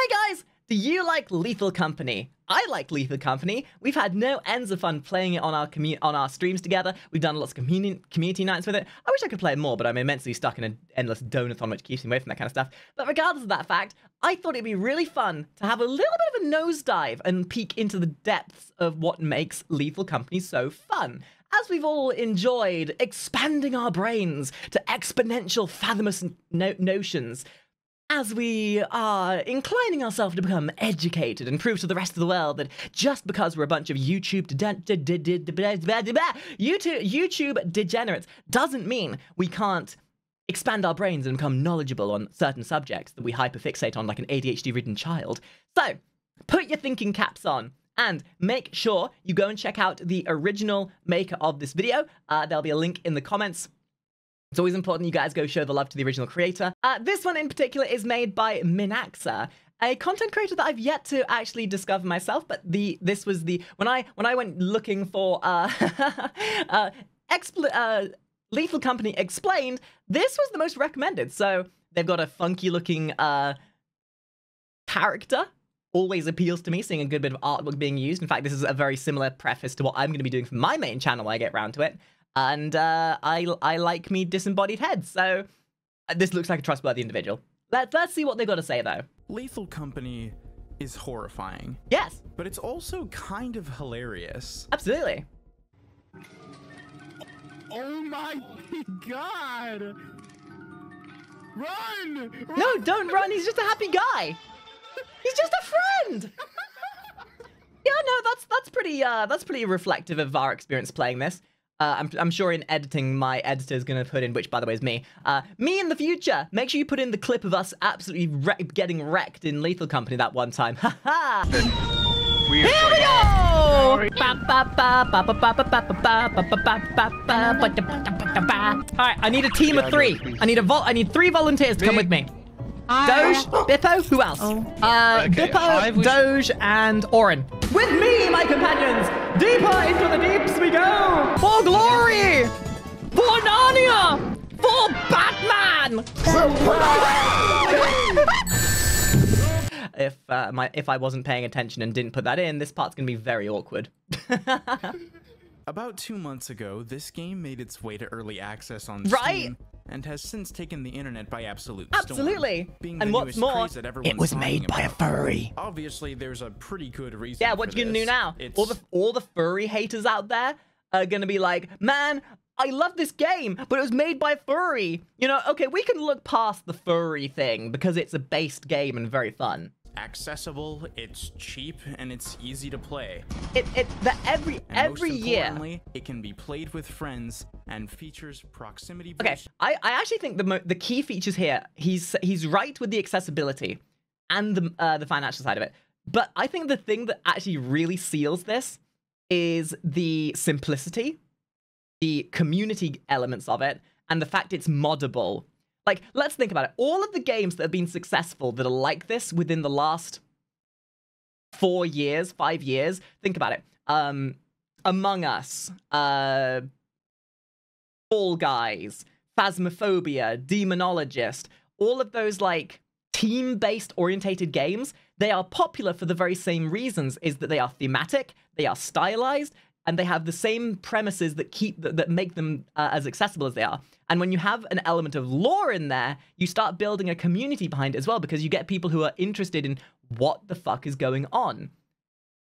Hey guys, do you like Lethal Company? I like Lethal Company. We've had no ends of fun playing it on our streams together. We've done lots of community nights with it. I wish I could play it more, but I'm immensely stuck in an endless donathon which keeps me away from that kind of stuff. But regardless of that fact, I thought it'd be really fun to have a little bit of a nosedive and peek into the depths of what makes Lethal Company so fun. As we've all enjoyed expanding our brains to exponential fathomless notions, as we are inclining ourselves to become educated and prove to the rest of the world that just because we're a bunch of YouTube degenerates doesn't mean we can't expand our brains and become knowledgeable on certain subjects that we hyperfixate on like an ADHD-ridden child. So, put your thinking caps on and make sure you go and check out the original maker of this video. There'll be a link in the comments. It's always important you guys go show the love to the original creator. This one in particular is made by Minaxa, a content creator that I've yet to actually discover myself, but this was the when I went looking for Lethal Company Explained, this was the most recommended. So they've got a funky looking character. Always appeals to me, seeing a good bit of artwork being used. In fact, this is a very similar preface to what I'm going to be doing for my main channel when I get around to it. And I like me disembodied heads, so this looks like a trustworthy individual. Let's see what they've got to say, though. Lethal Company is horrifying. Yes. But it's also kind of hilarious. Absolutely. Oh my god! Run! No, don't run. He's just a happy guy. He's just a friend. Yeah, no, that's pretty reflective of our experience playing this. I'm sure in editing, my editor's gonna put in, which by the way is me. Me in the future. Make sure you put in the clip of us absolutely getting wrecked in Lethal Company that one time. Haha. Here we go! All right, I need a team of 3. I need 3 volunteers to come with me. Doge, Bippo, who else? Bippo, Doge, and Orin. With me, my companions, deeper into the deeps we go! For glory! For Narnia! For Batman! If I wasn't paying attention and didn't put that in, this part's gonna be very awkward. About 2 months ago, this game made its way to early access on Right? Steam and has since taken the internet by absolute Absolutely. storm. Being And the what's newest more, craze that it everyone's was talking made by a about. furry. Obviously, there's a pretty good reason. Yeah, what for you gonna do this. now? It's... All the furry haters out there are gonna be like, man, I love this game, but it was made by furry. You know, okay, we can look past the furry thing because it's a based game and very fun. accessible, it's cheap, and it's easy to play. Every year, it can be played with friends and features proximity. Okay, I actually think the key features here, he's right with the accessibility and the financial side of it. But I think the thing that actually really seals this is the simplicity, the community elements of it, and the fact it's moddable. Like, let's think about it. All of the games that have been successful that are like this within the last 4 years, 5 years, think about it. Among Us, Fall Guys, Phasmophobia, Demonologist, all of those, like, team-based orientated games, they are popular for the very same reasons, is that they are thematic, they are stylized, and they have the same premises that make them as accessible as they are. And when you have an element of lore in there, you start building a community behind it as well, because you get people who are interested in what the fuck is going on.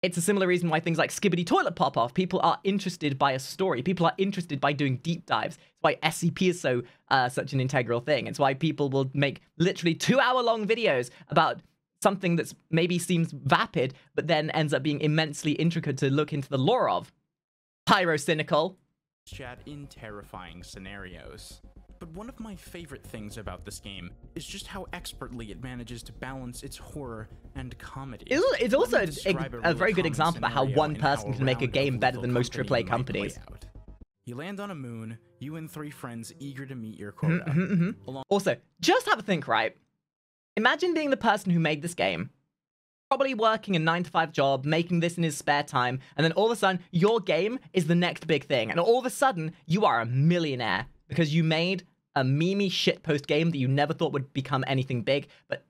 It's a similar reason why things like Skibbity Toilet pop off. People are interested by a story. People are interested by doing deep dives. It's why SCP is so such an integral thing. It's why people will make literally 2-hour-long videos about something that's maybe seems vapid, but then ends up being immensely intricate to look into the lore of. Pyrocynical. Chat in terrifying scenarios. But one of my favorite things about this game is just how expertly it manages to balance its horror and comedy. It's also a very good example about how one person can make a game better than most AAA companies. You land on a moon, you and 3 friends eager to meet your quota. Also, just have a think, right? Imagine being the person who made this game, probably working a 9-to-5 job, making this in his spare time, and then all of a sudden, your game is the next big thing. And all of a sudden, you are a millionaire because you made a memey shitpost game that you never thought would become anything big, but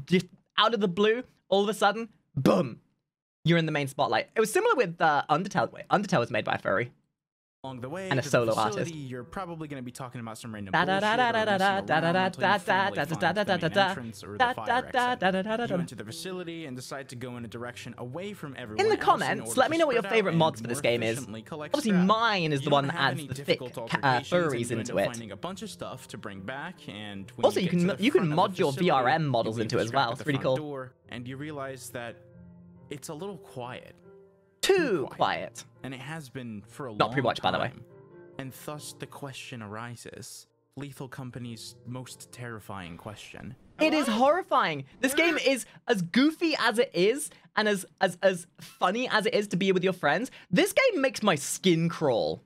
just out of the blue, all of a sudden, boom, you're in the main spotlight. It was similar with Undertale. Wait, Undertale was made by a furry. Along the way, And a to the solo facility, artist. You're probably going to be talking about some random bullshit, or messing around until you finally find the main entrance or the fire exit. You enter the facility and decide to go in a direction away from everyone In the else comments, order let to me know what your spread out favorite and mods for this more game is. efficiently collect Obviously, scrap. mine is the You one don't that have adds any the thick difficult altercations, and furries you end into up it. finding a bunch of stuff to bring back, and when Also, you you get to the can front of mod the your facility, VRM models you into leave it as the strap well. at It's the really front cool. door, and you realize that it's a little quiet. Too quiet. And it has been for a long Not pre-watch, by time. the way. And thus the question arises. Lethal Company's most terrifying question. It is horrifying. This game is as goofy as it is, and as funny as it is to be with your friends. This game makes my skin crawl.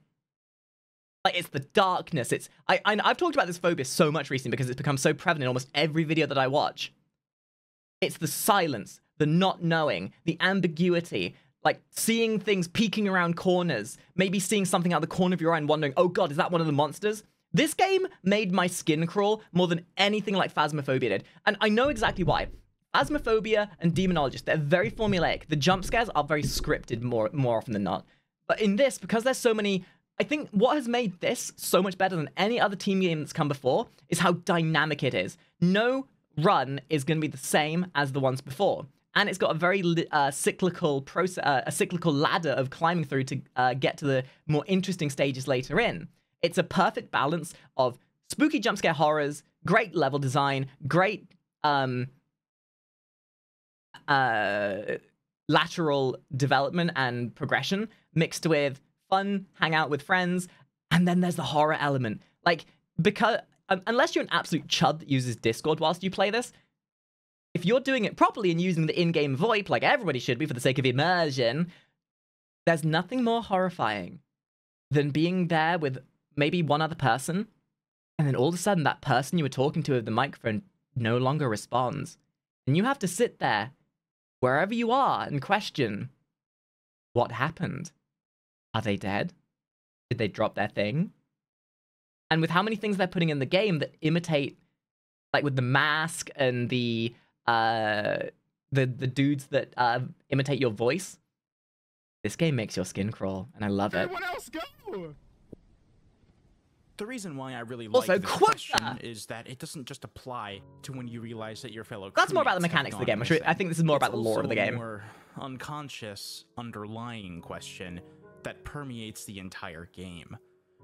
Like, it's the darkness. I've talked about this phobia so much recently because it's become so prevalent in almost every video that I watch. It's the silence, the not knowing, the ambiguity, like seeing things peeking around corners, maybe seeing something out the corner of your eye and wondering, oh god, is that one of the monsters? This game made my skin crawl more than anything like Phasmophobia did. And I know exactly why. Phasmophobia and Demonologist, they're very formulaic. The jump scares are very scripted more often than not. But in this, because there's so many... I think what has made this so much better than any other team game that's come before is how dynamic it is. No run is going to be the same as the ones before. And it's got a very cyclical process, a cyclical ladder of climbing through to get to the more interesting stages later in. It's a perfect balance of spooky jump scare horrors, great level design, great lateral development and progression, mixed with fun hangout with friends, and then there's the horror element. Like, because unless you're an absolute chud that uses Discord whilst you play this, if you're doing it properly and using the in-game VoIP, like everybody should be for the sake of immersion, there's nothing more horrifying than being there with maybe one other person, and then all of a sudden that person you were talking to with the microphone no longer responds. And you have to sit there, wherever you are, and question, what happened? Are they dead? Did they drop their thing? And with how many things they're putting in the game that imitate, like with the mask and the dudes that imitate your voice, this game makes your skin crawl, and I love it. Everyone else go! The reason why I really like Also, this Quota! question is that it doesn't just apply to when you realize that your fellow That's more about the crewmates have mechanics of the gone game. I think missing. this is more It's about the lore of the also a game. more unconscious, underlying question that permeates the entire game.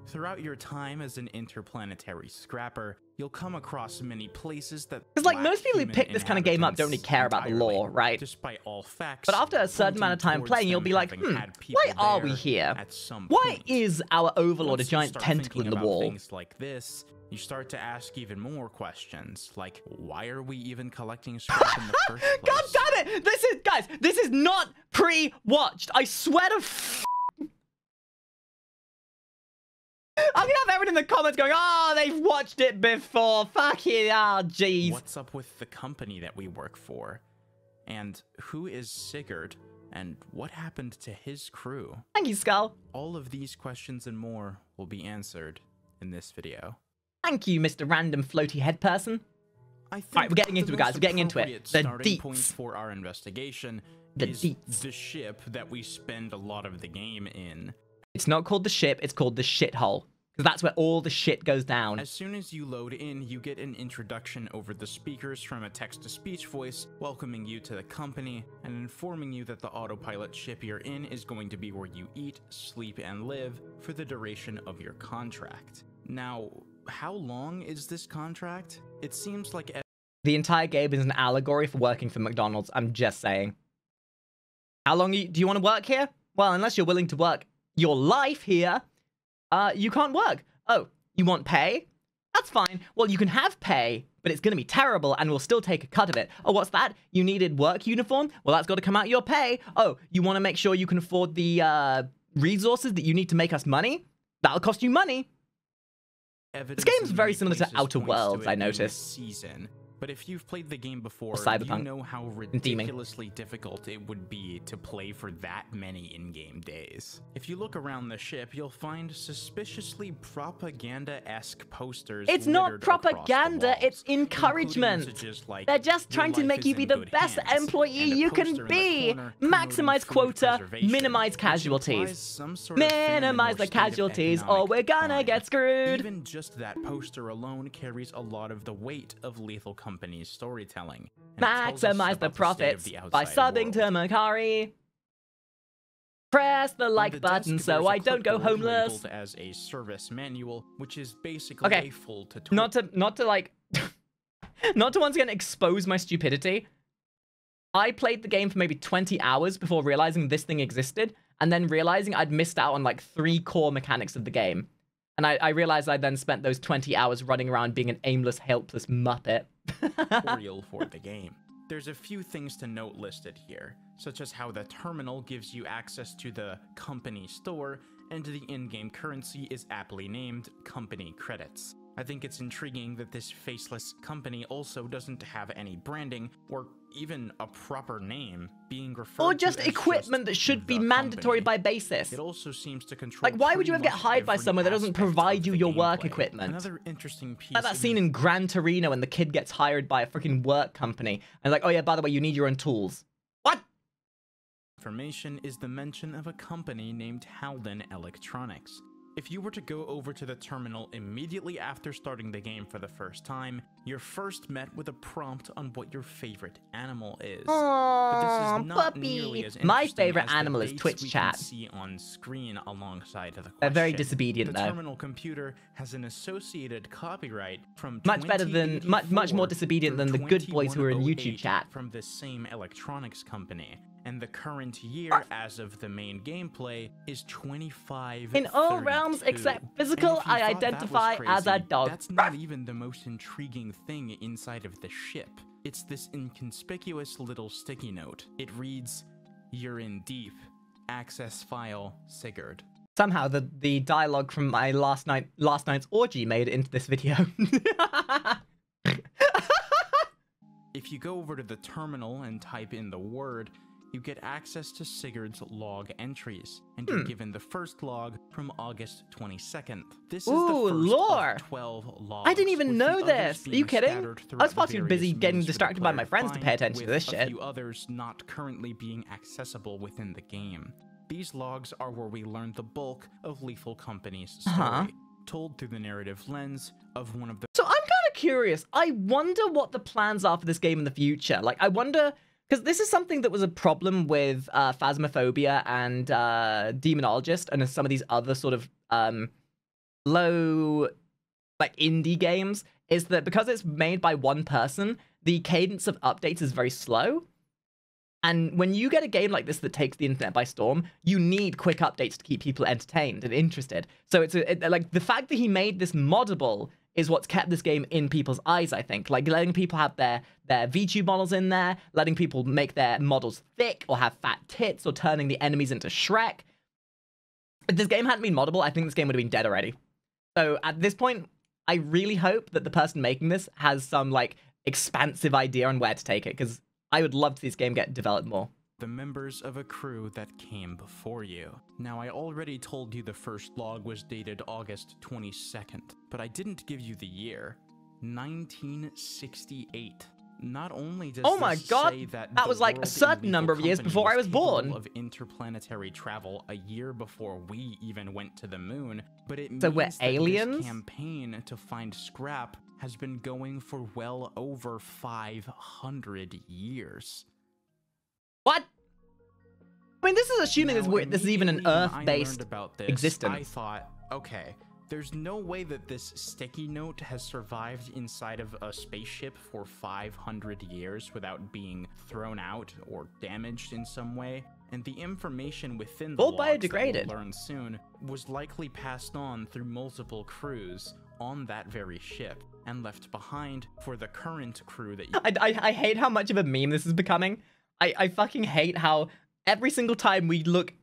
Throughout your time as an interplanetary scrapper, you'll come across many places that Because, like, lack most people who human pick this kind of game up don't really inhabitants care about the entirely, lore, right? Despite all facts, But after a certain amount of time pointing playing, you'll towards be like, them having had people why are we there here? at some Why point. is our overlord a Once you giant start tentacle in thinking the about wall? Things like this, you start to ask even more questions, like why are we even collecting scrap in the first place? God damn it! This is not pre-watched. I swear to I'm gonna have everyone in the comments going, oh, they've watched it before. Fuck it, oh, jeez. What's up with the company that we work for? And who is Sigurd? And what happened to his crew? Thank you, Skull. All of these questions and more will be answered in this video. Thank you, Mr. Random Floaty Head Person. I think Alright, we're getting into it, guys. We're getting into it. appropriate The starting point deets. for our investigation The is deets. the ship that we spend a lot of the game in. It's not called the ship, it's called the shithole. Because that's where all the shit goes down. As soon as you load in, you get an introduction over the speakers from a text-to-speech voice, welcoming you to the company, and informing you that the autopilot ship you're in is going to be where you eat, sleep, and live for the duration of your contract. Now, how long is this contract? It seems like... The entire game is an allegory for working for McDonald's, I'm just saying. How long do you want to work here? Well, unless you're willing to work your life here, you can't work. Oh, you want pay? That's fine. Well, you can have pay, but it's going to be terrible, and we'll still take a cut of it. Oh, what's that? You needed work uniform? Well, that's got to come out of your pay. Oh, you want to make sure you can afford the resources that you need to make us money? That'll cost you money. This game's very similar to Outer Worlds, I noticed. Season. But if you've played the game before, Cyberpunk. you know how Theming. ridiculously difficult it would be to play for that many in-game days. If you look around the ship, you'll find suspiciously propaganda-esque posters. It's not littered across the propaganda, walls, it's including encouragement. messages like, They're just "Your trying to life make is you be in the good best hands," employee and a you poster can in the be. corner promoting Maximize food quota, preservation, minimize which casualties. implies some sort of famine Minimize or the state of casualties, or economic we're gonna decline. get screwed. Even just that poster alone carries a lot of the weight of Lethal Company's storytelling. and it tells us Maximize the about state of profits the by outside subbing to world. Makari. Press the On like the button desk, so there's a I don't go clipboard homeless. labeled as a service manual, which is basically Okay, a full tutorial. Not to like, not to once again expose my stupidity. I played the game for maybe 20 hours before realizing this thing existed, and then realizing I'd missed out on like 3 core mechanics of the game. And I realized I then spent those 20 hours running around being an aimless, helpless muppet. tutorial for the game. There's a few things to note listed here, such as how the terminal gives you access to the company store, and the in-game currency is aptly named company credits. I think it's intriguing that this faceless company also doesn't have any branding or even a proper name, being referred Or to just as equipment that should be mandatory by basis. It also seems to control Like, why would you ever pretty get much hired by every someone that doesn't aspect provide of you the your work gameplay. equipment? Another interesting piece Like that of scene in Gran Torino when the kid gets hired by a freaking work company. And like, oh yeah, by the way, you need your own tools. What? information is the mention of a company named Halden Electronics. If you were to go over to the terminal immediately after starting the game for the first time, you're first met with a prompt on what your favorite animal is. But this Aww, is not puppy. nearly as My interesting favorite as the animal is dates Twitch we chat. can see on screen alongside of the question. They're very disobedient, the though. terminal computer has an associated copyright from Much better than, much more disobedient than the good boys who are in YouTube 2108 chat. from the same electronics company. And the current year, as of the main gameplay, is 2532. In all realms except physical, I identify as a dog. That's not even the most intriguing thing inside of the ship. It's this inconspicuous little sticky note. It reads, "You're in deep. Access file, Sigurd." Somehow the dialogue from my last night's orgy made it into this video. If you go over to the terminal and type in the word, you get access to Sigurd's log entries, and you're given the first log from August 22nd. This is the Ooh, first lore. of 12 logs. I didn't even with know the others this. Are being you kidding? scattered I was throughout supposed to be various busy getting moons for the distracted by player my to friends to pay find, attention to with this a shit. few others not currently being accessible within the game. These logs are where we learn the bulk of Lethal Company's story, told through the narrative lens of one of the So I'm kind of curious. I wonder what the plans are for this game in the future. Like, I wonder, because this is something that was a problem with Phasmophobia and Demonologist and some of these other sort of low, like, indie games, is that because it's made by one person, the cadence of updates is very slow. And when you get a game like this that takes the internet by storm, you need quick updates to keep people entertained and interested. So it's like the fact that he made this moddable is what's kept this game in people's eyes, I think. Like letting people have their VTube models in there, letting people make their models thick or have fat tits or turning the enemies into Shrek. If this game hadn't been moddable, I think this game would have been dead already. So at this point, I really hope that the person making this has some like expansive idea on where to take it, because I would love to see this game get developed more. The members of a crew that came before you. Now, I already told you the first log was dated August 22nd, but I didn't give you the year. 1968. Not only does Oh my this God, say that that the was like a world in certain Lethal number of years Company before I was capable born. of interplanetary travel a year before we even went to the moon, but it So means we're that aliens? this campaign to find scrap has been going for well over 500 years. What? I mean, this is assuming Now, this is even an immediately when I learned Earth-based about this, existence. I thought, okay, there's no way that this sticky note has survived inside of a spaceship for 500 years without being thrown out or damaged in some way. And the information within the All logs that biodegraded. we'll learn soon was likely passed on through multiple crews on that very ship and left behind for the current crew that you I hate how much of a meme this is becoming. I fucking hate how every single time we look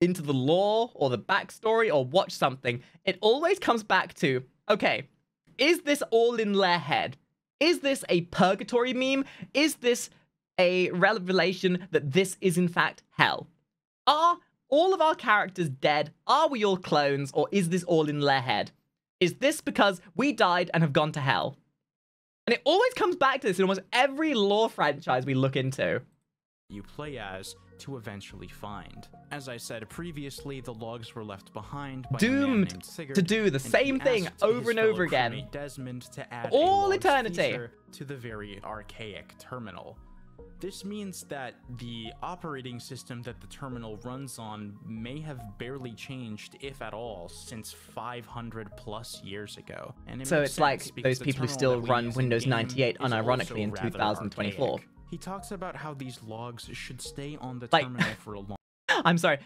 into the lore or the backstory or watch something, it always comes back to, okay, is this all in their head? Is this a purgatory meme? Is this a revelation that this is in fact hell? Are all of our characters dead? Are we all clones? Or is this all in their head? Is this because we died and have gone to hell? And it always comes back to this in almost every lore franchise we look into. You play as to eventually find. As I said previously, the logs were left behind by a man Doomed named Sigurd, to do the same thing over and over again. Desmond to add all a logs eternity feature to the very archaic terminal. This means that the operating system that the terminal runs on may have barely changed, if at all, since 500 plus years ago. And so it's like those people who still run Windows 98 unironically in 2024. Archaic. He talks about how these logs should stay on the terminal for a long I'm sorry.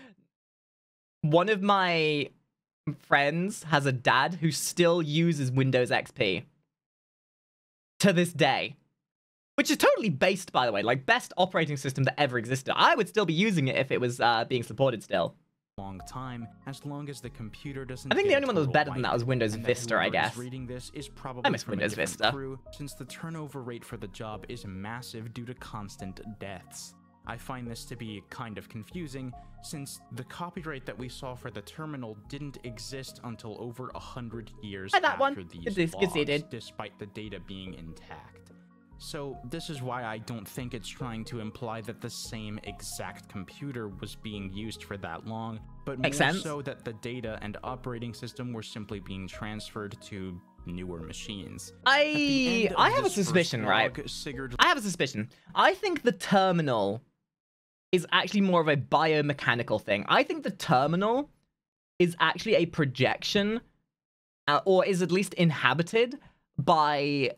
One of my friends has a dad who still uses Windows XP to this day. Which is totally based, by the way, like best operating system that ever existed. I would still be using it if it was being supported still. Long time, as long as the computer doesn't. I think the only one that was better than that was Windows Vista, I guess. Reading this is probably I miss Windows Vista. Crew, since the turnover rate for the job is massive due to constant deaths. I find this to be kind of confusing, since the copyright that we saw for the terminal didn't exist until over 100 years after these logs, despite the data being intact. So this is why I don't think it's trying to imply that the same exact computer was being used for that long, but more so that the data and operating system were simply being transferred to newer machines. I have a suspicion, right? I have a suspicion. I think the terminal is actually more of a biomechanical thing. I think the terminal is actually a projection, or is at least inhabited by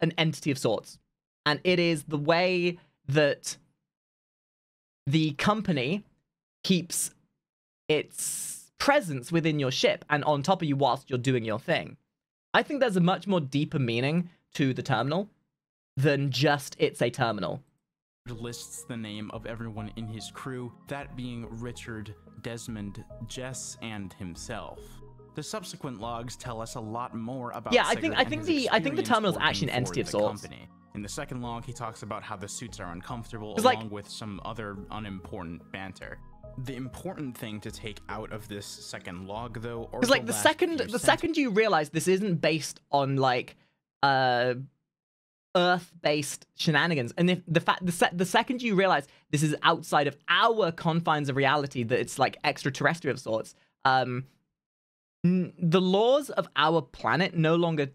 an entity of sorts. And it is the way that the company keeps its presence within your ship and on top of you whilst you're doing your thing. I think there's a much more deeper meaning to the terminal than just it's a terminal. Lists the name of everyone in his crew, that being Richard, Desmond, Jess, and himself. The subsequent logs tell us a lot more about. Yeah, I think the terminal is actually an entity of sorts. In the second log, he talks about how the suits are uncomfortable, along with some other unimportant banter. The important thing to take out of this second log, though, or like the second you realize this isn't based on like Earth-based shenanigans, and if the second you realize this is outside of our confines of reality, that it's like extraterrestrial of sorts, the laws of our planet no longer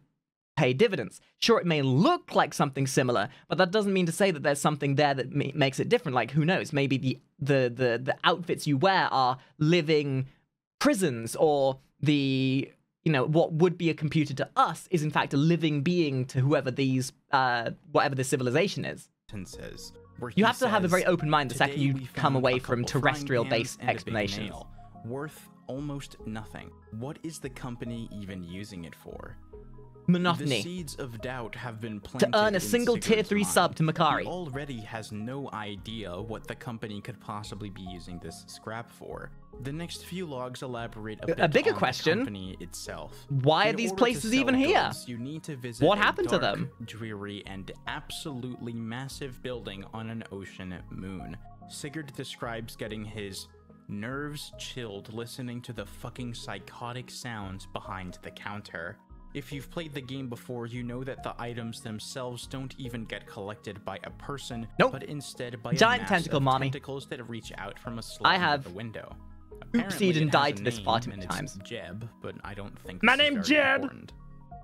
pay dividends. Sure, it may look like something similar, but that doesn't mean to say that there's something there that makes it different. Like, who knows? Maybe the outfits you wear are living prisons, or what would be a computer to us is in fact a living being to whoever these whatever the civilization is. You have to have a very open mind the second you come away from terrestrial-based explanations. Worth almost nothing. What is the company even using it for? Monotony. The seeds of doubt have been planted to earn a single tier 3 sub to Makari. He already has no idea what the company could possibly be using this scrap for. The next few logs elaborate a bigger question. The company itself. Why are these places even here? You need to visit what happened to them? Dreary and absolutely massive building on an ocean moon. Sigurd describes getting his nerves chilled listening to the fucking psychotic sounds behind the counter. If you've played the game before, you know that the items themselves don't even get collected by a person, but instead by giant tentacle mommy tentacles that reach out from a slit in the window. Oopsied and died to this far too many times. Jeb, but I don't think my name's Jeb. Important.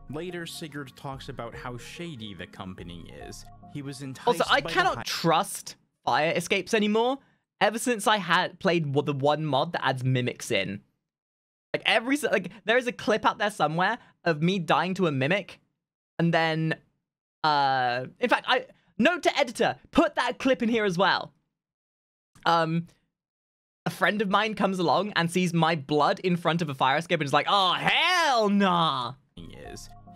Later, Sigurd talks about how shady the company is. He was enticed. Also, I cannot trust fire escapes anymore. Ever since I had played the one mod that adds mimics in. There is a clip out there somewhere of me dying to a mimic, and then in fact, note to editor, put that clip in here as well. A friend of mine comes along and sees my blood in front of a fire escape and is like, "Oh hell nah."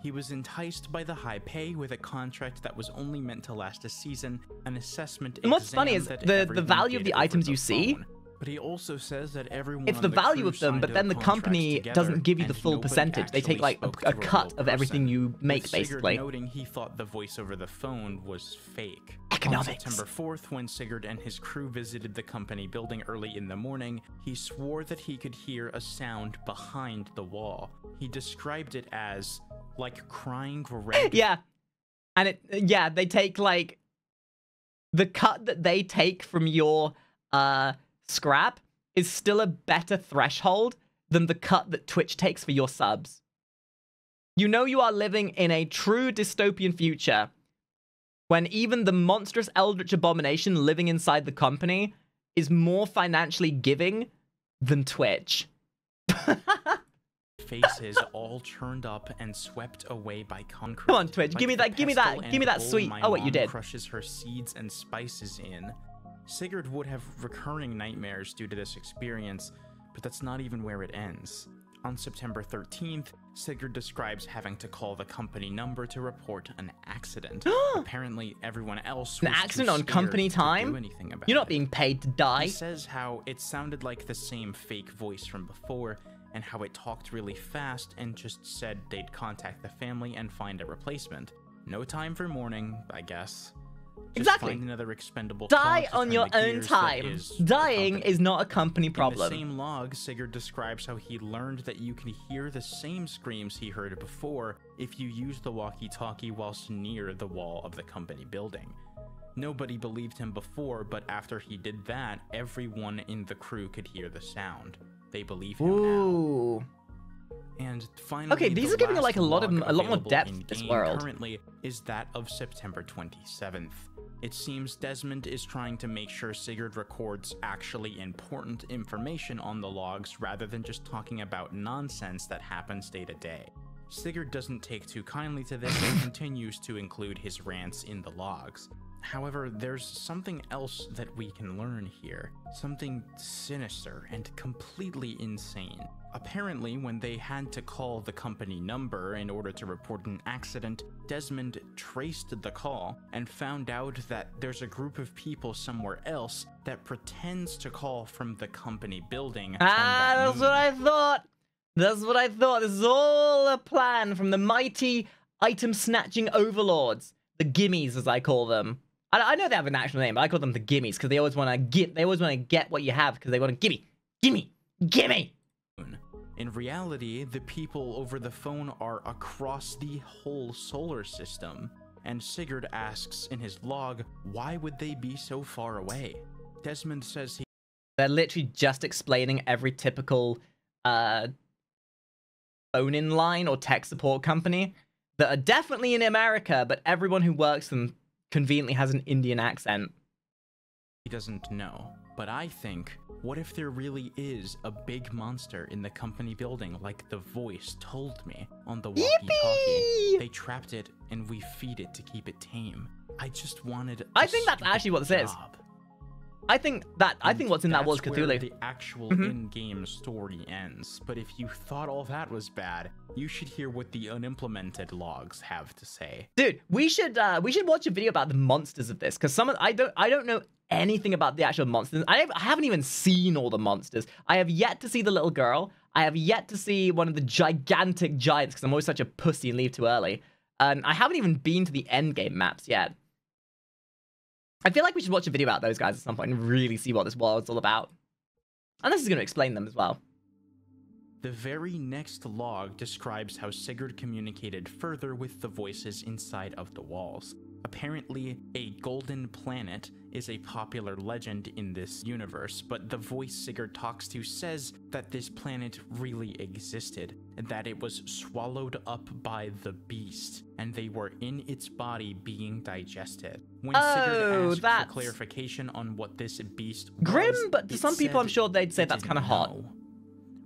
He was enticed by the high pay with a contract that was only meant to last a season, an assessment. And what's funny is the value of the items you see But he also says that everyone It's on the the value crew of them, signed but a then the contract company together, doesn't give you the and full nobody percentage. They take actually like spoke a to cut real of everything person. you make, With Sigurd basically. noting he thought the voice over the phone was fake. Economics. On September 4th, when Sigurd and his crew visited the company building early in the morning, he swore that he could hear a sound behind the wall. He described it as like crying Greg. Yeah. And they take like the cut that they take from your scrap is still a better threshold than the cut that Twitch takes for your subs. You know you are living in a true dystopian future when even the monstrous eldritch abomination living inside the company is more financially giving than Twitch. Faces all churned up and swept away by concrete. Come on, Twitch, Like give me the that, give me pestle that and sweet. bowl my Oh wait, you mom did. crushes her seeds and spices in. Sigurd would have recurring nightmares due to this experience, but that's not even where it ends. On September 13th, Sigurd describes having to call the company number to report an accident. Apparently, everyone else was An too accident on scared company to time? do anything about You're not it. being paid to die. He says how it sounded like the same fake voice from before, and how it talked really fast and just said they'd contact the family and find a replacement. No time for mourning, I guess. Just Exactly. find another expendable Die cog to on turn your the own gears that time. is the Dying company. is not a company In the problem. same log, Sigurd describes how he learned that you can hear the same screams he heard before if you use the walkie-talkie whilst near the wall of the company building. Nobody believed him before, but after he did that, everyone in the crew could hear the sound. They believe him now. Ooh. And finally, Okay, these the are giving last like a lot more log depth available to this in-game world. currently is that of September 27th. It seems Desmond is trying to make sure Sigurd records actually important information on the logs rather than just talking about nonsense that happens day to day. Sigurd doesn't take too kindly to this and continues to include his rants in the logs. However, there's something else that we can learn here. Something sinister and completely insane. Apparently, when they had to call the company number in order to report an accident, Desmond traced the call and found out that there's a group of people somewhere else that pretends to call from the company building. That's what I thought. That's what I thought. This is all a plan from the mighty item snatching overlords. The gimmies, as I call them. I know they have an actual name, but I call them the gimmies because they always want to get. They always want to get what you have because they want to gimme, gimme, gimme. In reality, the people over the phone are across the whole solar system. And Sigurd asks in his log, why would they be so far away? Desmond says They're literally just explaining every typical phone-in line or tech support company that are definitely in America, but everyone who works them conveniently has an Indian accent. he doesn't know. But I think, what if there really is a big monster in the company building like the voice told me on the walkie-talkie? Yippee! They trapped it and we feed it to keep it tame. I just wanted I think that's actually what this is. I think what's in that was That's where Cthulhu. the actual in-game story ends. But if you thought all that was bad, you should hear what the unimplemented logs have to say. Dude, we should watch a video about the monsters of this because I don't know anything about the actual monsters. I haven't even seen all the monsters. I have yet to see the little girl. I have yet to see one of the gigantic giants because I'm always such a pussy and leave too early. And I haven't even been to the end game maps yet. I feel like we should watch a video about those guys at some point and really see what this world's all about. And this is going to explain them as well. The very next log describes how Sigurd communicated further with the voices inside of the walls. Apparently, a golden planet is a popular legend in this universe, but the voice Sigurd talks to says that this planet really existed, and that it was swallowed up by the beast, and they were in its body being digested. When Sigurd asked for clarification on what this beast was, grim, but to some people I'm sure they'd say it that's didn't kind of hot. know.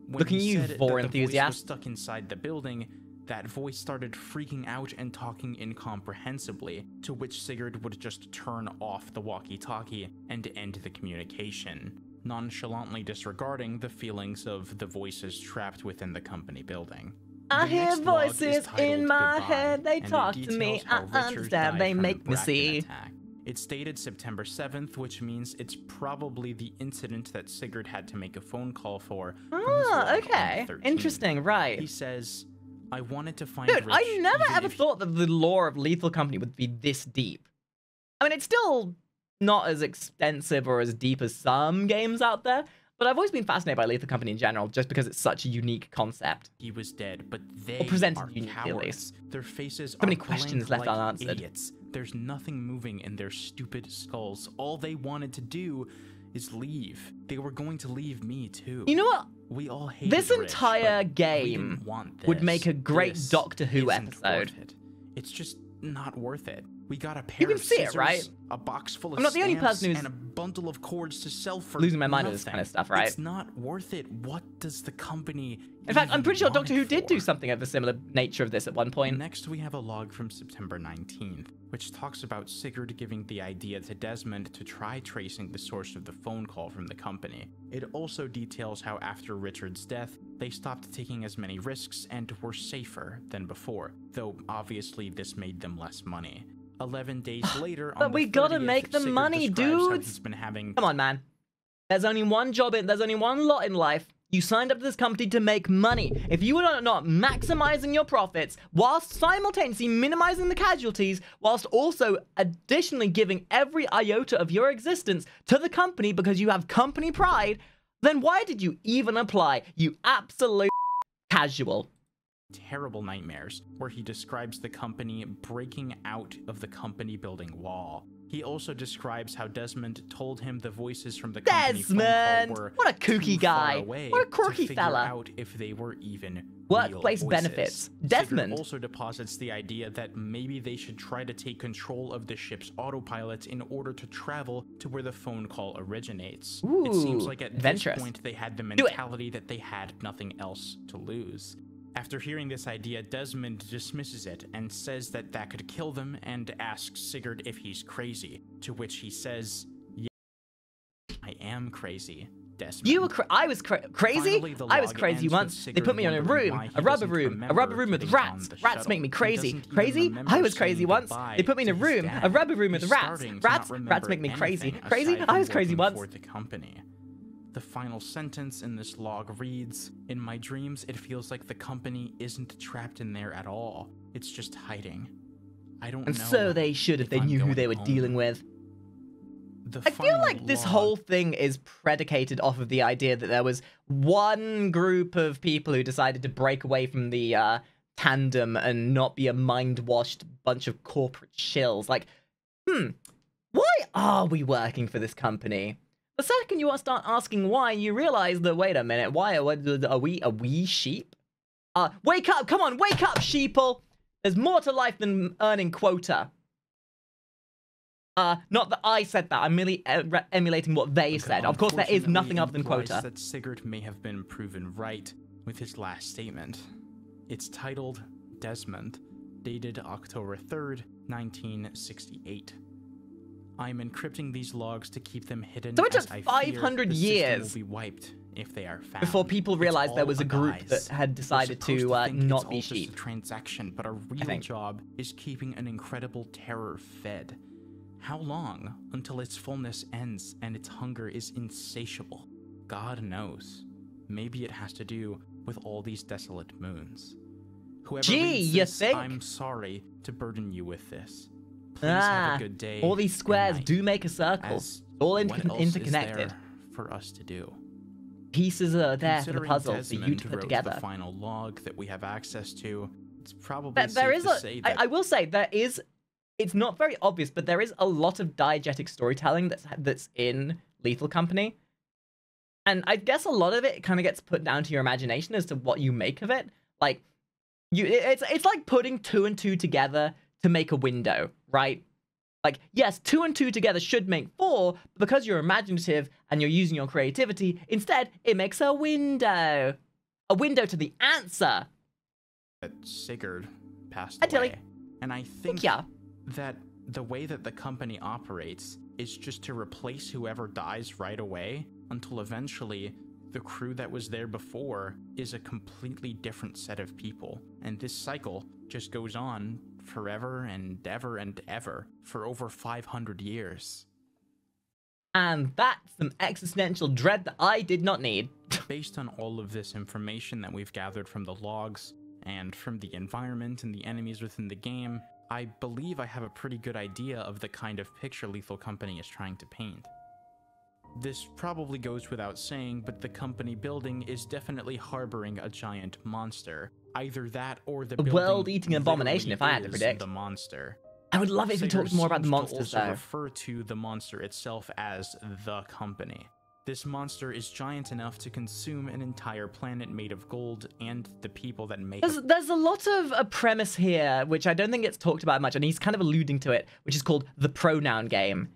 When Look at he you, said vor that the voice was enthusiast. stuck inside the building, that voice started freaking out and talking incomprehensibly, to which Sigurd would just turn off the walkie-talkie and end the communication, nonchalantly disregarding the feelings of the voices trapped within the company building. I The hear next log is voices in titled my Goodbye, head, they and it talk to me, details how I Richard understand, died they from a make me Bracken see. attack. It's dated September 7th, which means it's probably the incident that Sigurd had to make a phone call for. Oh, okay. Interesting, right. He says, I wanted to find Dude, Rich, I never even ever if thought that the lore of Lethal Company would be this deep. I mean, it's still not as extensive or as deep as some games out there, but I've always been fascinated by Lethal Company in general, just because it's such a unique concept. he was dead, but they Or presented are uniquely, at cowards. least. Their faces So many are questions blank left like unanswered. idiots. There's nothing moving in their stupid skulls. All they wanted to do is leave. They were going to leave me too. You know what? We all hated This Rich, entire but we game didn't want would this. make a great This Doctor Who isn't episode. worth it. It's just not worth it. We got a pair can of see it, scissors, right? a box full of I'm not the only stamps, person who's and a bundle of cords to sell for losing my mind with this nothing. kind of stuff, right? It's not worth it. What does the company In fact, I'm even pretty sure want Doctor it Who did do for? something of a similar nature of this at one point. Next, we have a log from September 19th, which talks about Sigurd giving the idea to Desmond to try tracing the source of the phone call from the company. It also details how after Richard's death, they stopped taking as many risks and were safer than before, though obviously this made them less money. 11 days later, But on we the gotta 30th, make the Sigurd money, describes how dudes. he's been having Come on, man. There's only one job there's only one lot in life. You signed up to this company to make money. If you are not maximizing your profits whilst simultaneously minimizing the casualties, whilst also additionally giving every iota of your existence to the company because you have company pride, then why did you even apply, you absolute casual? terrible nightmares, where he describes the company breaking out of the company building wall. He also describes how Desmond told him the voices from the company phone Desmond! call were What a kooky too far guy. away What a quirky to figure fella. out if they were even Workplace real voices. benefits. Sigurd Desmond. also deposits the idea that maybe they should try to take control of the ship's autopilot in order to travel to where the phone call originates. It seems Ooh, like at adventurous. this point they had the Do it. mentality that they had nothing else to lose. After hearing this idea, Desmond dismisses it and says that that could kill them and asks Sigurd if he's crazy, to which he says, "Yeah, I am crazy, Desmond." You were I was crazy? Finally, the I was log crazy ends once. with They put me in a Sigurd wondering room, why he a rubber doesn't room remember with getting rats. on the Rats shuttle. make me He crazy. doesn't even Crazy? remember I was crazy saying once. goodbye They put me in a to his room, dad. a rubber room with He's rats. starting to Rats not rats remember make me crazy. anything Crazy? aside I from was crazy working once. for the company. The final sentence in this log reads, "In my dreams, it feels like the company isn't trapped in there at all. It's just hiding. I don't And know so they should if they I'm knew who going they were home." dealing with. The I feel final like this log- whole thing is predicated off of the idea that there was one group of people who decided to break away from the tandem and not be a mind-washed bunch of corporate shills. Like, why are we working for this company? The second you start asking why, you realize that, wait a minute, why are we sheep? Wake up, come on, wake up, sheeple! There's more to life than earning quota. Not that I said that. I'm merely emulating what they said. Of course, there is nothing other than implies quota. That Sigurd may have been proven right with his last statement. It's titled Desmond, dated October 3rd, 1968. I'm encrypting these logs to keep them hidden. So it took as I 500 fear the system years will be wiped if they are found. Before people It's realized there all was a group guise. that had We're decided supposed to think not it's be all just sheep. a transaction, but our real think. job is keeping an incredible terror fed. How long until its fullness ends and its hunger is insatiable? God knows. Maybe it has to do with all these desolate moons. Whoever Gee, reads you this, think? I'm sorry to burden you with this. Please have a good day. All these and squares night, do make a circle. as All what else is interconnected. there for us to do? Pieces are there for the Considering puzzle for you Desmond to put wrote together. the final log that we have access to, it's probably But there safe is to a. say that I will say there is. It's not very obvious, but there is a lot of diegetic storytelling that's in Lethal Company, and I guess a lot of it kind of gets put down to your imagination as to what you make of it. Like, it's like putting 2 and 2 together to make a window, right? Like, yes, 2 and 2 together should make 4, but because you're imaginative and you're using your creativity, instead it makes a window to the answer. that Sigurd passed Hi, Tilly. away. And I think Yeah. that the way that the company operates is just to replace whoever dies right away until eventually the crew that was there before is a completely different set of people. And this cycle just goes on forever and ever and ever for over 500 years. And that's some existential dread that I did not need. Based on all of this information that we've gathered from the logs and from the environment and the enemies within the game, I believe I have a pretty good idea of the kind of picture Lethal Company is trying to paint. This probably goes without saying, but the company building is definitely harboring a giant monster. Either that or the building world-eating abomination, if I had to is predict. the monster. I would love it if you talked more about the monsters, to also though. refer to the monster itself as the company. This monster is giant enough to consume an entire planet made of gold and the people that make it. There's a lot of a premise here, which I don't think gets talked about much, and he's kind of alluding to it, which is called the pronoun game.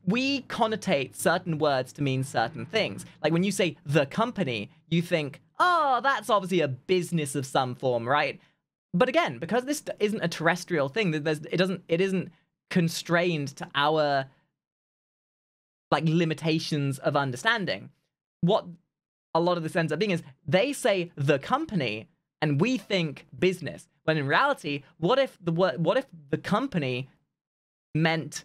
We connotate certain words to mean certain things. Like when you say the company, you think, oh, that's obviously a business of some form, right? But again, because this isn't a terrestrial thing, it isn't constrained to our like limitations of understanding. What a lot of this ends up being is they say the company and we think business. When in reality, what if the company meant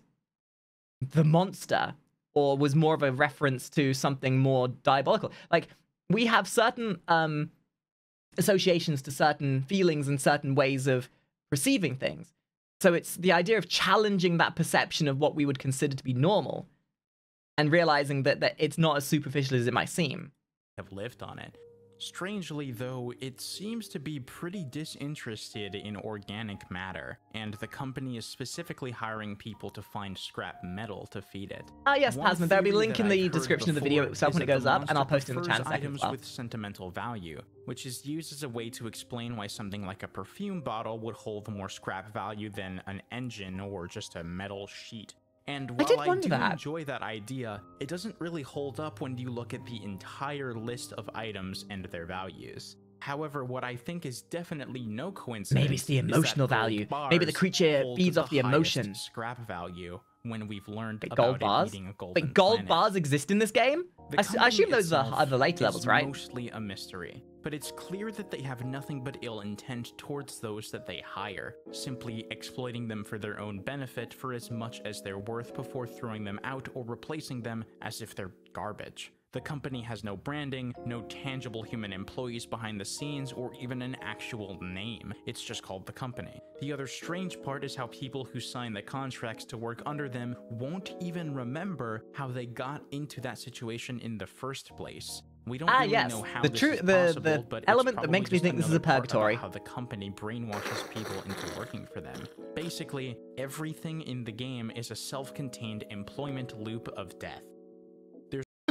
the monster, or was more of a reference to something more diabolical? Like, we have certain associations to certain feelings and certain ways of perceiving things. So it's the idea of challenging that perception of what we would consider to be normal and realizing that it's not as superficial as it might seem. Have lived on it. Strangely, though, it seems to be pretty disinterested in organic matter, and the company is specifically hiring people to find scrap metal to feed it. Yes, One Pasman, there'll be a theory link that in the I've heard description of the video before itself is when it that goes the up, and I'll post monster it in the chat in a prefers second as items well. with sentimental value, which is used as a way to explain why something like a perfume bottle would hold more scrap value than an engine or just a metal sheet. And while I do enjoy that idea, it doesn't really hold up when you look at the entire list of items and their values. However, what I think is definitely no coincidence. Maybe it's the emotional value. Maybe the creature feeds off the emotion. Scrap value when we've learned Wait, about gold bars? it eating a golden Wait, gold planet. bars exist in this game? I assume those are the later levels, right? Mostly a mystery, but it's clear that they have nothing but ill intent towards those that they hire, simply exploiting them for their own benefit for as much as they're worth before throwing them out or replacing them as if they're garbage. The company has no branding, no tangible human employees behind the scenes, or even an actual name. It's just called the company. The other strange part is how people who sign the contracts to work under them won't even remember how they got into that situation in the first place. We don't really know how this is possible, but the element it's that makes me think this is a another part purgatory. about how the company brainwashes people into working for them. Basically, everything in the game is a self-contained employment loop of death.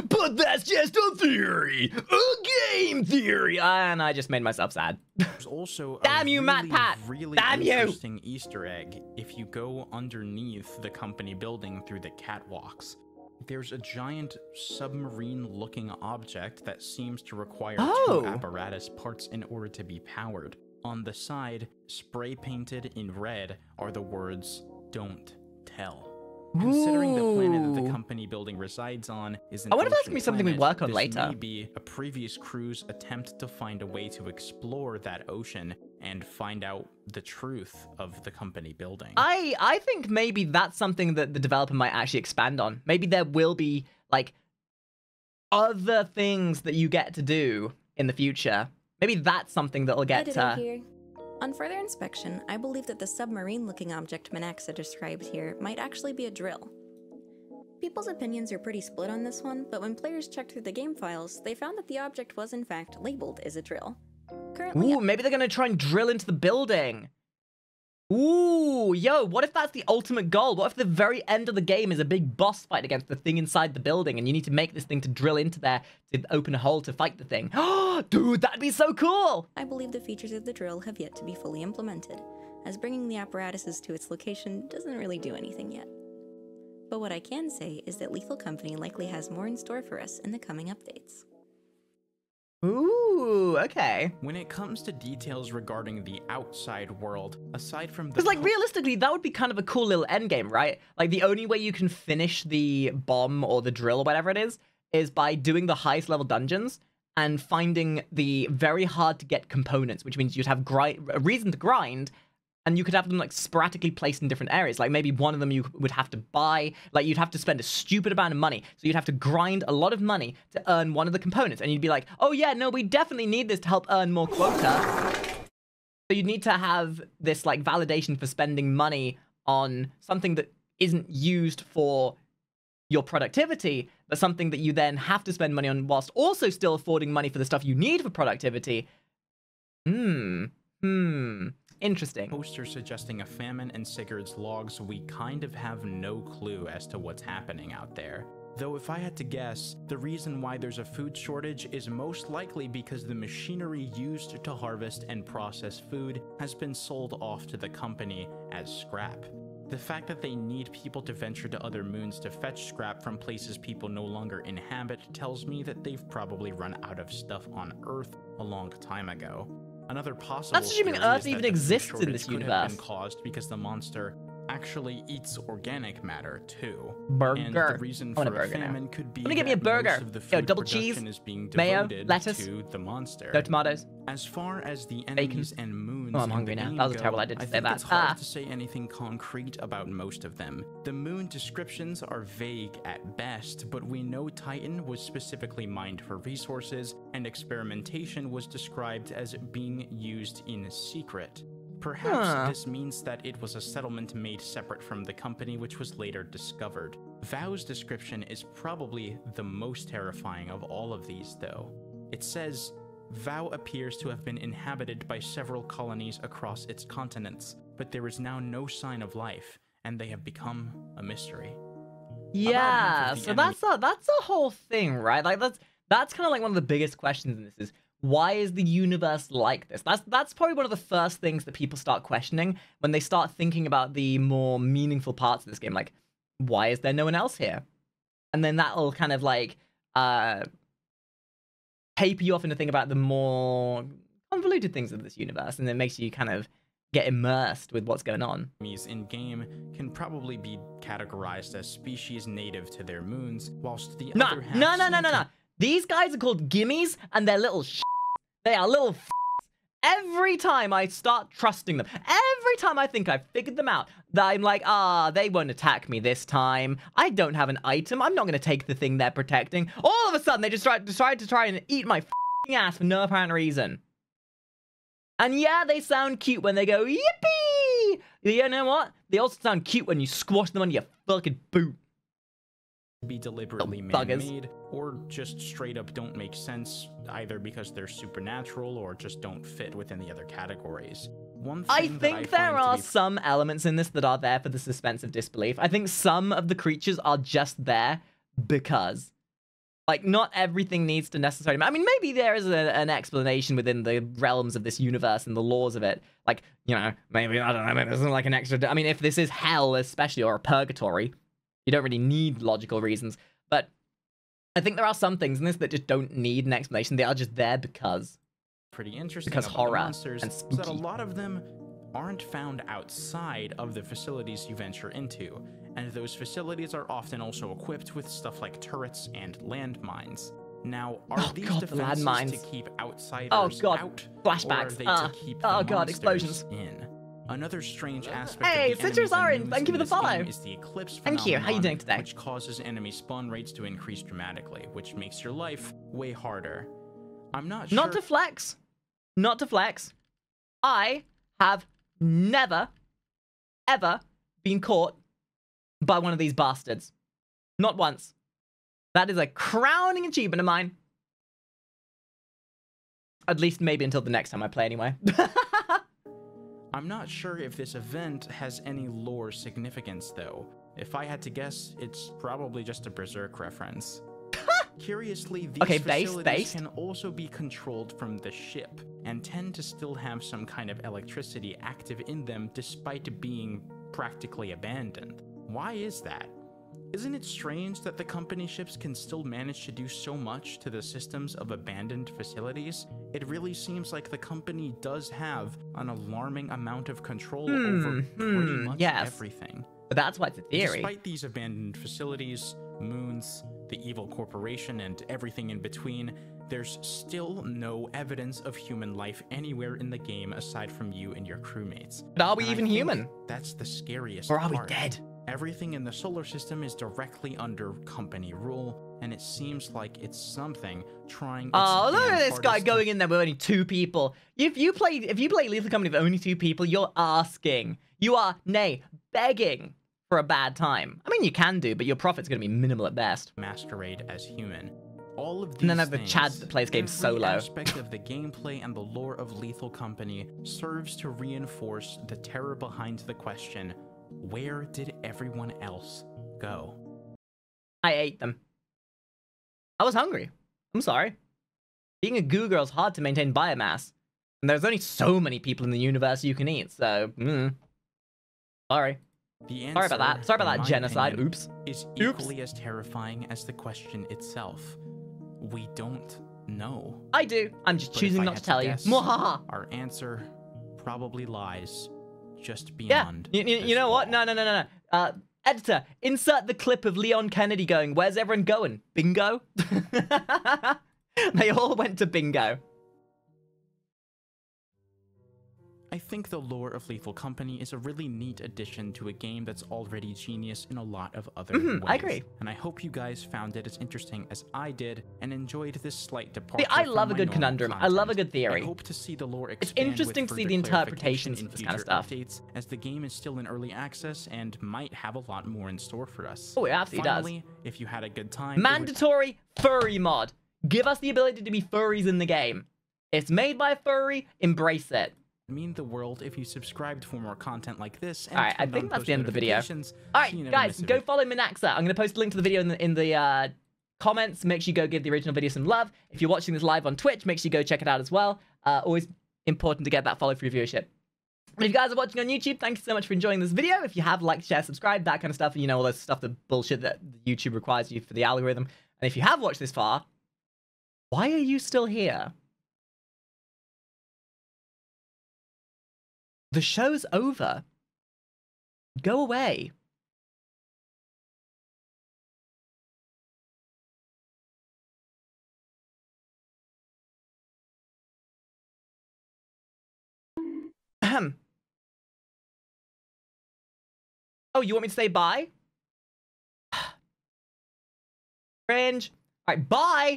But that's just a theory! A game theory! And I just made myself sad. There's also Damn you, really, MatPat! really Damn you! interesting Easter egg if you go underneath the company building through the catwalks. There's a giant submarine-looking object that seems to require two apparatus parts in order to be powered. On the side, spray-painted in red, are the words, "Don't tell." Considering the planet that the company building resides on is an I wonder if that's ocean gonna be something we planet, work on this later. may be a previous crew's attempt to find a way to explore that ocean and find out the truth of the company building. I think maybe that's something that the developer might actually expand on. Maybe there will be, like, other things that you get to do in the future. Maybe that's something that'll get Here. On further inspection, I believe that the submarine-looking object Manaxa describes here might actually be a drill. People's opinions are pretty split on this one, but when players checked through the game files, they found that the object was in fact labeled as a drill. Currently, Ooh, maybe they're gonna try and drill into the building. Ooh, yo, what if that's the ultimate goal? What if the very end of the game is a big boss fight against the thing inside the building and you need to make this thing to drill into there to open a hole to fight the thing? Oh, dude, that'd be so cool! I believe the features of the drill have yet to be fully implemented, as bringing the apparatuses to its location doesn't really do anything yet. But what I can say is that Lethal Company likely has more in store for us in the coming updates. Ooh, okay. When it comes to details regarding the outside world, aside from the... Because, like, realistically, that would be kind of a cool little endgame, right? Like, the only way you can finish the bomb or the drill or whatever it is by doing the highest level dungeons and finding the very hard to get components, which means you'd have a reason to grind And you could have them like sporadically placed in different areas. Like maybe one of them you would have to buy, like you'd have to spend a stupid amount of money. So you'd have to grind a lot of money to earn one of the components. And you'd be like, oh yeah, no, we definitely need this to help earn more quota. So you need to have this like validation for spending money on something that isn't used for your productivity, but something that you then have to spend money on whilst also still affording money for the stuff you need for productivity. Interesting. Poster suggesting a famine and Sigurd's logs, we kind of have no clue as to what's happening out there. Though if I had to guess, the reason why there's a food shortage is most likely because the machinery used to harvest and process food has been sold off to the company as scrap. The fact that they need people to venture to other moons to fetch scrap from places people no longer inhabit tells me that they've probably run out of stuff on Earth a long time ago. Another possible That's assuming theory Earth is even that the food exists in shortage this could have universe. been caused because the monster actually eats organic matter too. Burger. And the reason I want for a burger now. famine could be Let me get me a that burger. most of the Yo, food double production cheese, is being mayo, devoted lettuce, to the monster. no tomatoes. As far as the enemies and moons Oh, I'm in hungry the now. game That was a go, terrible idea to I say think that. it's hard to say anything concrete about most of them. The moon descriptions are vague at best, but we know Titan was specifically mined for resources, and experimentation was described as being used in secret. Perhaps this means that it was a settlement made separate from the company, which was later discovered. Vow's description is probably the most terrifying of all of these, though. It says, Vow appears to have been inhabited by several colonies across its continents, but there is now no sign of life, and they have become a mystery. Yeah, so that's a whole thing, right? Like that's kind of like one of the biggest questions in this is why is the universe like this? That's probably one of the first things that people start questioning when they start thinking about the more meaningful parts of this game. Like, why is there no one else here? And then that'll kind of like taper you off into thinking about the more convoluted things of this universe, and it makes you kind of get immersed with what's going on. Enemies in-game can probably be categorized as species native to their moons, whilst the other half No. These guys are called gimmies, and they're little They are little Every time I start trusting them, every time I think I've figured them out, that I'm like, they won't attack me this time. I don't have an item. I'm not going to take the thing they're protecting. All of a sudden, they just decide to try and eat my ass for no apparent reason. And yeah, they sound cute when they go, yippee! You know what? They also sound cute when you squash them on your fucking boot. Be deliberately man-made, or just straight up don't make sense, either because they're supernatural or just don't fit within the other categories. One thing I think there are some elements in this that are there for the suspense of disbelief. I think some of the creatures are just there because, like, not everything needs to necessarily... I mean, maybe there is an explanation within the realms of this universe and the laws of it. Like, you know, maybe, I don't know, maybe there's like an extra... I mean, if this is hell, especially, or a purgatory, you don't really need logical reasons. But I think there are some things in this that just don't need an explanation. They are just there because... Pretty interesting because about horror the monsters and is that a spooky. lot of them aren't found outside of the facilities you venture into, and those facilities are often also equipped with stuff like turrets and landmines. Now, are these defenses to keep outsiders out, flashbacks. or are they to keep the monsters explosions in? Another strange aspect Hey, of the Citrus enemies and Orange, moons thank you in for the this follow. game is the eclipse Thank you, how you doing today? which causes enemy spawn rates to increase dramatically, which makes your life way harder. I'm not sure... Not to flex. I have never, ever been caught by one of these bastards. Not once. That is a crowning achievement of mine. At least maybe until the next time I play anyway. I'm not sure if this event has any lore significance, though. If I had to guess, it's probably just a Berserk reference. Curiously, these facilities can also be controlled from the ship, and tend to still have some kind of electricity active in them despite being practically abandoned. Why is that? Isn't it strange that the company ships can still manage to do so much to the systems of abandoned facilities? It really seems like the company does have an alarming amount of control over pretty much everything. But that's why it's a theory. Despite these abandoned facilities, moons, the evil corporation, and everything in between, There's still no evidence of human life anywhere in the game aside from you and your crewmates. But are we And I even think human? That's the scariest Or are we part. dead? Everything in the solar system is directly under company rule, and it seems like it's something trying its Oh, look damn at this guy hardest to going in there with only 2 people. If you play Lethal Company with only 2 people, you're asking. You are, nay, begging for a bad time. I mean, you can do, but your profit's going to be minimal at best. masquerade as human. All of these And then there's the things, Chad that plays games every solo. aspect of the gameplay and the lore of Lethal Company serves to reinforce the terror behind the question, where did everyone else go? I ate them. I was hungry. I'm sorry. Being a goo girl's hard to maintain biomass. And there's only so many people in the universe you can eat, so... Sorry. The answer, Sorry about that. Sorry about in that, my genocide. opinion, Oops. is Oops. equally as terrifying as the question itself. We don't know. I do. I'm just But if choosing I not had to tell you. guess, Mwahaha. Our answer probably lies just Yeah. beyond. You this know what? wall. No. Editor, insert the clip of Leon Kennedy going, where's everyone going? Bingo? They all went to bingo. I think the lore of Lethal Company is a really neat addition to a game that's already genius in a lot of other ways. I agree. And I hope you guys found it as interesting as I did and enjoyed this slight departure. See, I from love a my good normal conundrum. I love a content. good theory. I hope to see the lore It's expand interesting with to see further the interpretations clarification of this in kind of future stuff. updates, as the game is still in early access and might have a lot more in store for us. Oh, it absolutely does. Finally, if you had a good time, it would Mandatory furry mod. Give us the ability to be furries in the game. It's made by a furry, embrace it. mean the world if you subscribed for more content like this. And Alright, I turned think on that's post the end of the video. notifications so you Alright, never guys, miss a go vid- follow Minaxa. I'm going to post a link to the video in the comments. Make sure you go give the original video some love. If you're watching this live on Twitch, make sure you go check it out as well. Always important to get that follow for your viewership. And if you guys are watching on YouTube, thank you so much for enjoying this video. If you have, like, share, subscribe, that kind of stuff, and you know, all this stuff, the bullshit that YouTube requires you for the algorithm. And if you have watched this far, why are you still here? The show's over. Go away. Ahem. Oh, you want me to say bye? Cringe. All right, bye.